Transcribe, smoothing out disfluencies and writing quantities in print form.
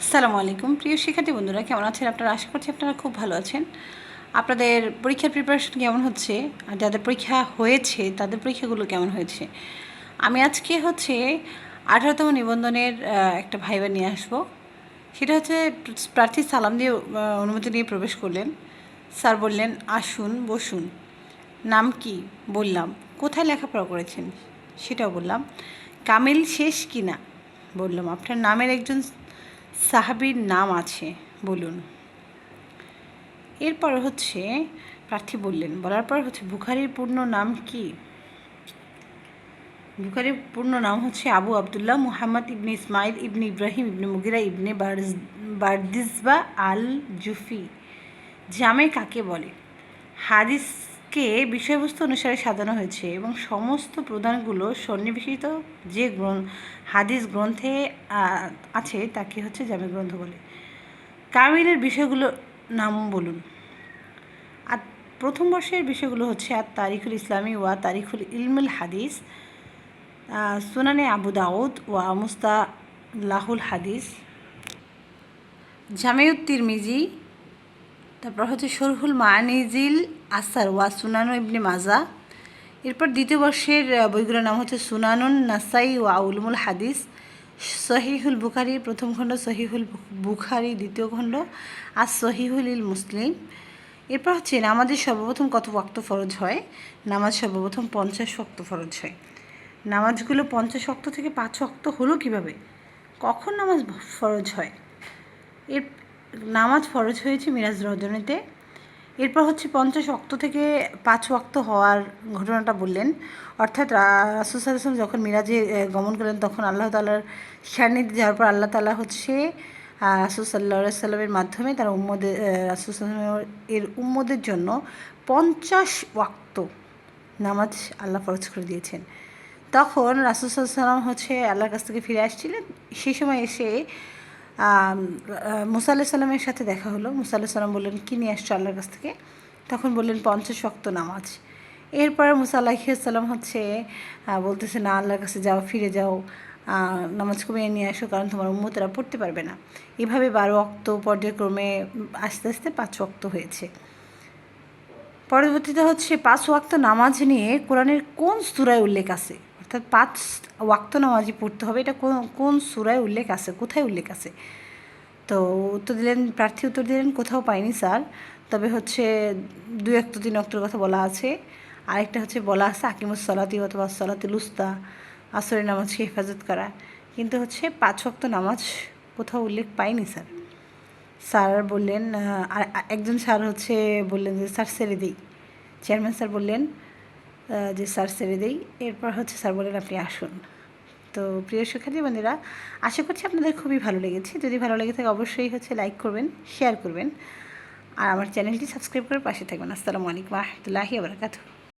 আসসালামু আলাইকুম প্রিয় শিক্ষার্থী বন্ধুরা, কেমন আছেন আপনারা? আশা করছি আপনারা খুব ভালো আছেন। আপনাদের পরীক্ষার প্রিপারেশন কেমন হচ্ছে, আর যাদের পরীক্ষা হয়েছে তাদের পরীক্ষাগুলো কেমন হয়েছে? আমি আজকে 18তম নিবন্ধনের একটা ভাইবা নিয়ে আসবো। সেটা হচ্ছে প্রার্থী সালাম দিয়ে অনুমতি নিয়ে প্রবেশ করলেন। স্যার বললেন, আসুন বসুন। নাম কি? বললাম। কোথায় লেখাপড়া করেছেন? সেটাও বললাম। কামিল শেষ কি না? বললাম। আপনার নামের একজন সাহাবীর নাম আছে, বলুন। এরপর প্রার্থী বলার পর বুখারীর পূর্ণ নাম কি? বুখারীর পূর্ণ নাম আবু আবদুল্লাহ মুহাম্মদ ইবনে ইসমাইল ইবনে ইব্রাহিম ইবনে মুগিরা ইবনে বারদিসবা আল জুফি। জামে কাকে বলে? হাদিসকে বিষয়বস্তু অনুসারে সাজানো হয়েছে এবং সমস্ত প্রধানগুলো সন্নিবেশিত যে হাদিস গ্রন্থে আছে তাকে জামে গ্রন্থ বলে। কামিলের বিষয়গুলো নাম বলুন। আর প্রথম বর্ষের বিষয়গুলো আর তারিখুল ইসলামী ওয়া তারিখুল ইলমুল হাদিস, সুনানে আবু দাউদ ওয়া মুস্তালাহুল হাদিস, জামিউত তিরমিজি, তারপর শরহুল মানিজিল আসার ওয়া সুনানু ইবনে মাজা। এরপর দ্বিতীয় বর্ষের বইগুলোর নাম সুনানুন নাসাই ওয়া উলুমুল হাদিস, সহিহুল বুখারি প্রথম খণ্ড, সহিহুল বুখারি দ্বিতীয় খণ্ড, আর সহিহুল ইল মুসলিম। এরপর নামাজের সর্বপ্রথম কত ওয়াক্ত ফরজ হয়? নামাজ সর্বপ্রথম 50 ওয়াক্ত ফরজ হয়। নামাজগুলো 50 ওয়াক্ত থেকে 5 ওয়াক্ত হলো কীভাবে? কখন নামাজ ফরজ হয়? এর নামাজ ফরজ হয়েছে মিরাজ রজনীতে। এরপর 50 ওয়াক্ত থেকে 5 ওয়াক্ত হওয়ার ঘটনাটা বললেন। অর্থাৎ রাসূল সাল্লাল্লাহু আলাইহি ওয়াসাল্লাম যখন মিরাজে গমন করেন তখন আল্লাহ তাআলার সান্নিধ্যে যাওয়ার পর আল্লাহ তাআলা রাসূল সাল্লাল্লাহু আলাইহি ওয়াসাল্লামের মাধ্যমে তার রাসূল সাল্লাল্লাহু এর উম্মদের জন্য 50 ওয়াক্ত নামাজ আল্লাহ ফরজ করে দিয়েছেন। তখন রাসূল সাল্লাল্লাহু আলাইহি ওয়াসাল্লাম আল্লাহর কাছ থেকে ফিরে আসছিলেন। সেই সময় এসে মুসা আলাইহিস সালামের সাথে দেখা হলো। মুসা আলাইহিস সালাম বললেন, কী নিয়ে আসছো আল্লাহর কাছ থেকে? তখন বললেন 50 ওয়াক্ত নামাজ। এরপরে মুসা আলাইহিস সালাম বলতেছে, না, আল্লাহর কাছে যাও, ফিরে যাও, নামাজ কমিয়ে নিয়ে আসো, কারণ তোমার উম্মতেরা পড়তে পারবে না। এভাবে 12 ওয়াক্ত পর্যায়ক্রমে আস্তে আস্তে 5 ওয়াক্ত হয়েছে। পরবর্তীতে 5 ওয়াক্ত নামাজ নিয়ে কোরআনের কোন সূরায় উল্লেখ আছে? অর্থাৎ 5 ওয়াক্ত নামাজই পড়তে হবে, এটা কোন সূরায় উল্লেখ আছে, কোথায় উল্লেখ আছে? তো প্রার্থী উত্তর দিলেন, কোথাও পাইনি স্যার, তবে 2 ওয়াক্ত 3 ওয়াক্তের কথা বলা আছে। আরেকটা বলা আছে আকিমুস সালাতি অথবা সালাতুল উস্তা, আসরের নামাজকে হেফাজত করা, কিন্তু 5 ওয়াক্ত নামাজ কোথাও উল্লেখ পাইনি স্যার। স্যার বললেন, আর একজন স্যার বললেন যে স্যার ছেড়ে দিই। চেয়ারম্যান স্যার বললেন যে স্যার ছেড়ে দিই। এরপর স্যার বললেন, আপনি আসুন। তো প্রিয় শিক্ষার্থী বন্ধুরা, আশা করছি আপনাদের খুবই ভালো লেগেছে। যদি ভালো লেগে থাকে অবশ্যই লাইক করবেন, শেয়ার করবেন, আর আমার চ্যানেলটি সাবস্ক্রাইব করে পাশে থাকবেন। আসসালামু আলাইকুম ওয়া রাহমাতুল্লাহি ওয়া বারাকাতুহু।